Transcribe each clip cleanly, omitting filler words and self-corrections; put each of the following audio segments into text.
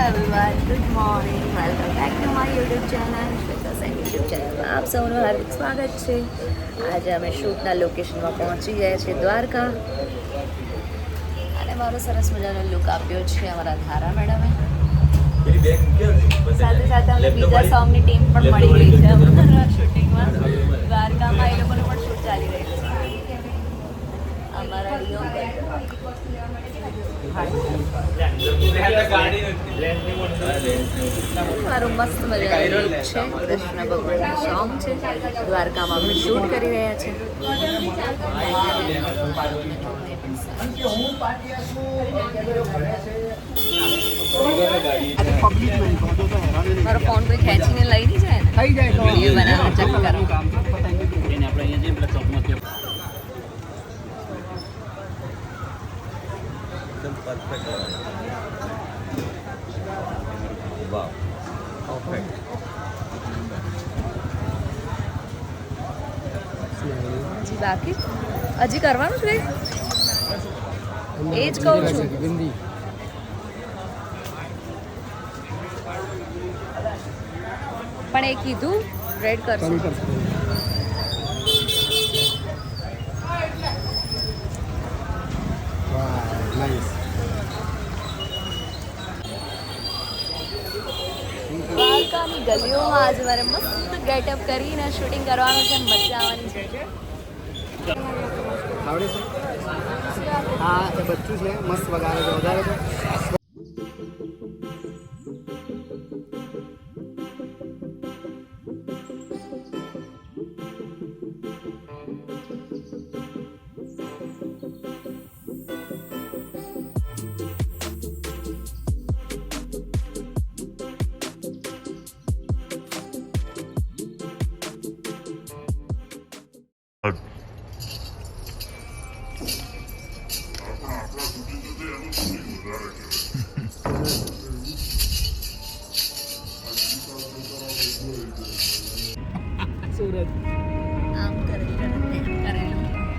everyone, good morning. Welcome back to my YouTube channel. Shweta Sen YouTube ચેનલમાં આપ સૌનું હાર્દિક સ્વાગત છે. આજે અમે શૂટના લોકેશનમાં પહોંચી ગયા છીએ દ્વારકા, અને મારો સરસ મજાનો લુક આપ્યો છે અમારા ધારા મેડમે. સાથે સાથે અમને બીજા સોંગની ટીમ પણ મળી ગઈ છે અમારા શૂટિંગમાં. દ્વારકામાં એ લોકોનું પણ શૂટ ચાલી રહ્યું છે. અમારા લિયો મારું મસ્ત મજાનું ગીત છે, કૃષ્ણ ભગવાનનું સોંગ છે. દ્વારકામાં અમે શૂટ કરી રહ્યા છે. મારો ફોન કોઈ ખેંચીને લઈ નહીં જાય ને, વિડીયો બનાવવા ચક્કર. Wow. Perfect. હજી બાકી હજી કરવાનું છે, એ જ કહું છું. પણ એ કીધું રેડ કરશું. દ્વારકાની ગલીઓમાં આજે મારે મસ્ત ગેટઅપ કરીને શૂટિંગ કરવાનું છે. મજા આવવાની છે. આવડે છે? હા, એ બચ્ચું છે, મસ્ત વગાડે છે, વધારે છે.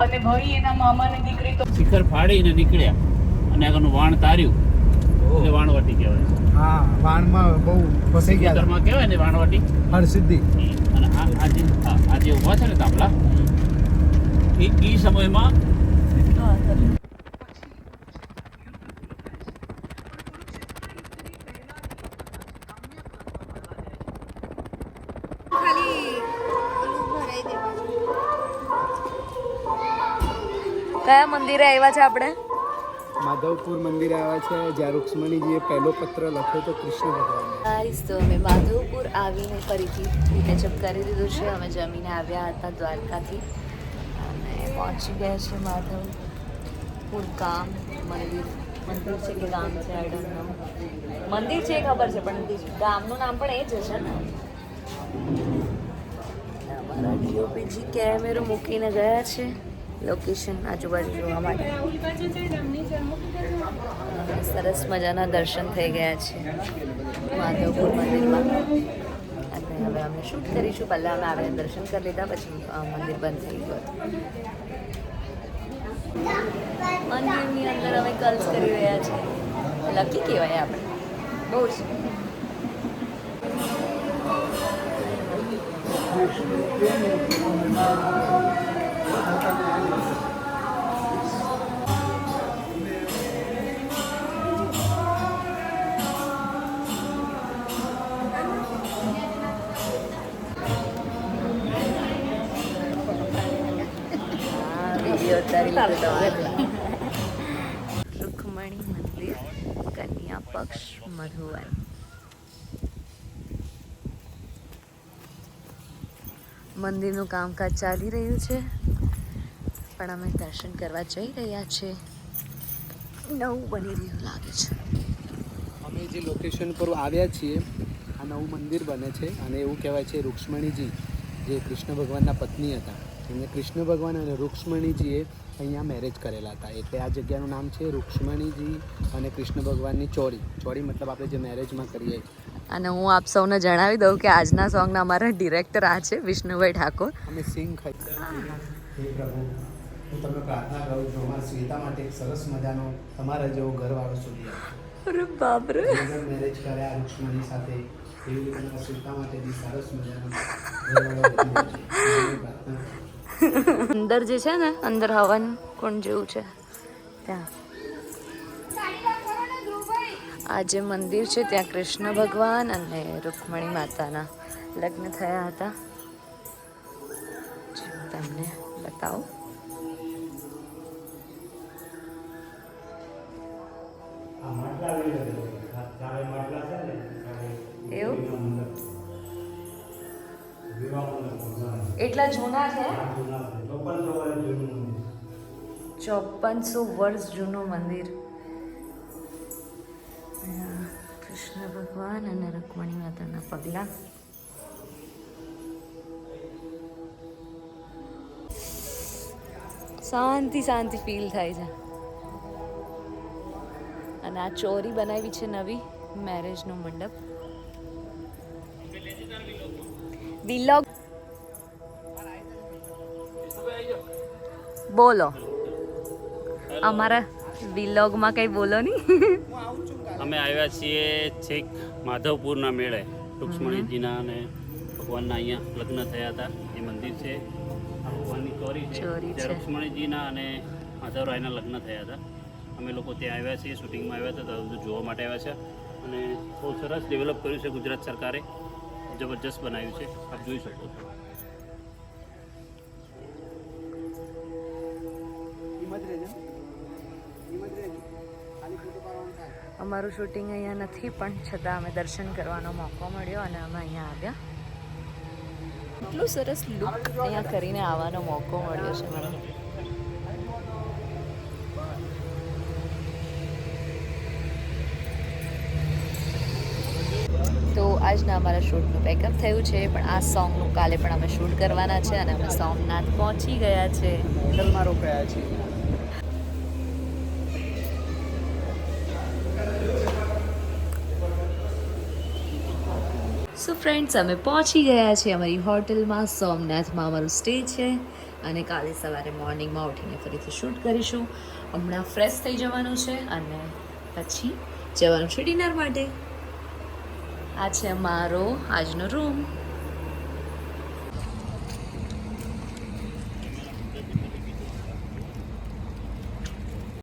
અને ભાઈ એના મામાની દીકરી તો શિખર ફાડીને નીકળ્યા અને આગળનું વાણ તાર્યું એટલે વાણવટી કહેવાય છે. હા, વાણમાં બહુ ફસાઈ ગયા. શિખરમાં કહેવાય ને વાણવટી. હરસિદ્ધિ. અને આ જે ઉભા છે ને તાંબલા, એ સમયમાં કયા મંદિરે આવ્યા છે આપણે? માધવપુર મંદિરે આવ્યા છે, જ્યાં રૂક્ષ્મણીજીએ પહેલો પત્ર લખ્યો તો કૃષ્ણ ભગવાન. ગાઈસ, તો અમે માધવપુર આવીને ફરીથી કેચઅપ કરી દીધું છે. અમે જમીને આવ્યા હતા દ્વારકાથી અને પહોંચી ગયા છે માધવપુર ગામ. મંદિર છે કે ગામ છે, આઈ ડોન્ટ નો. મંદિર છે ખબર છે, પણ ગામનું નામ પણ એ જ હશે ને. અમારા ડીઓપીજી કેમેરો મૂકીને ગયા છે લોકેશન આજુબાજુ જોવા માટે. સરસ મજાના દર્શન થઈ ગયા છે માધવપુર મંદિરમાં. અને હવે અમે શૂટ કરીશું. પહેલાં અમે આવીને દર્શન કરી લીધા, પછી મંદિર બંધ થઈ ગયું હતું. મંદિરની અંદર અમે કલ્સ કરી રહ્યા છીએ. લકી કહેવાય આપણે, બહુ જ. રૂકમણી મંદિર, કન્યા પક્ષ, મધુવન. મંદિરનું કામકાજ ચાલી રહ્યું છે, પણ અમે દર્શન કરવા જઈ રહ્યા છીએ. નવું બની રહ્યું લાગે છે. અમે જે લોકેશન પર આવ્યા છીએ, આ નવું મંદિર બને છે, અને એવું કહેવાય છે રૂક્ષ્મણીજી જે કૃષ્ણ ભગવાનના પત્ની હતા, એમને કૃષ્ણ ભગવાન અને રૂક્ષ્મણીજીએ અહીંયા મેરેજ કરેલા હતા. એટલે આ જગ્યાનું નામ છે રૂક્ષ્મણીજી અને કૃષ્ણ ભગવાનની ચોરી. ચોરી મતલબ આપણે જે મેરેજમાં કરીએ. અને હું આપ સૌને જણાવી દઉં કે આજના સોંગના અમારા ડિરેક્ટર આ છે, વિષ્ણુભાઈ ઠાકોર. અમે સિંગ ખાઈ. હે પ્રભુ, હું તમને પ્રાર્થના કરું છું અમારા શ્વેતા માટે એક સરસ મજાનો તમારા જેવો ઘરવાળો શોધી આપો. અરે બાપરે મેરેજ કર્યા રૂક્ષ્મણી સાથે એવી રીતના સીતા માટે બી સરસ મજાનો ઘરવાળો બની જાય. અંદર જે છે ને અંદર હવન કુંડ જેવું છે ત્યાં આ જે મંદિર છે ત્યાં કૃષ્ણ ભગવાન અને રૂકમણી માતાના લગ્ન થયા હતા. જે હું તમને બતાવું. એવું એટલા જૂના છે 5400 વર્ષ જૂનું મંદિર. કૃષ્ણ ભગવાન અને રૂકમણી માતાના પગલા. શાંતિ શાંતિ ફીલ થાય છે. અને આ ચોરી બનાવી છે નવી મેરેજનો મંડપ. વિલોગ બોલો અમારા વિલોગમાં કઈ બોલો નહીં. અમે આવ્યા છીએ છેક માધવપુરના મેળે રૂક્ષ્મણીજીના અને ભગવાનના અહીંયા લગ્ન થયા હતા. એ મંદિર છે આ ભગવાનની ચોરી છે. ચોરી છે. ત્યાં રૂક્ષ્મણીજીના અને માધવરાયના લગ્ન થયા હતા. અમે લોકો ત્યાં આવ્યા છીએ, શૂટિંગમાં આવ્યા હતા, તો બધું જોવા માટે આવ્યા છે. અને બહુ સરસ ડેવલપ કર્યું છે ગુજરાત સરકારે, જબરજસ્ત બનાવ્યું છે. આપ જોઈ શકો છો. અમારું શૂટિંગ અહીંયા નથી પણ છતાં અમે દર્શન કરવાનો મોકો મળ્યો અને અમે અહીંયા આવ્યા. એટલું સરસ લુક અહીંયા કરીને આવવાનો મોકો મળ્યો છે મને. તો આજના અમારા શૂટનું પેકઅપ થયું છે, પણ આ સોંગનું કાલે પણ અમે શૂટ કરવાના છે અને અમે સોમનાથ પહોંચી ગયા છે. હોટલમાં રોકાયા છીએ. સો ફ્રેન્ડ્સ અમે પહોંચી ગયા છીએ અમારી હોટલમાં. સોમનાથમાં અમારું સ્ટે છે અને કાલે સવારે મોર્નિંગમાં ઉઠીને ફરીથી શૂટ કરીશું. હમણાં ફ્રેશ થઈ જવાનું છે અને પછી જવાનું છે ડિનર માટે. આ છે અમારો આજનો રૂમ.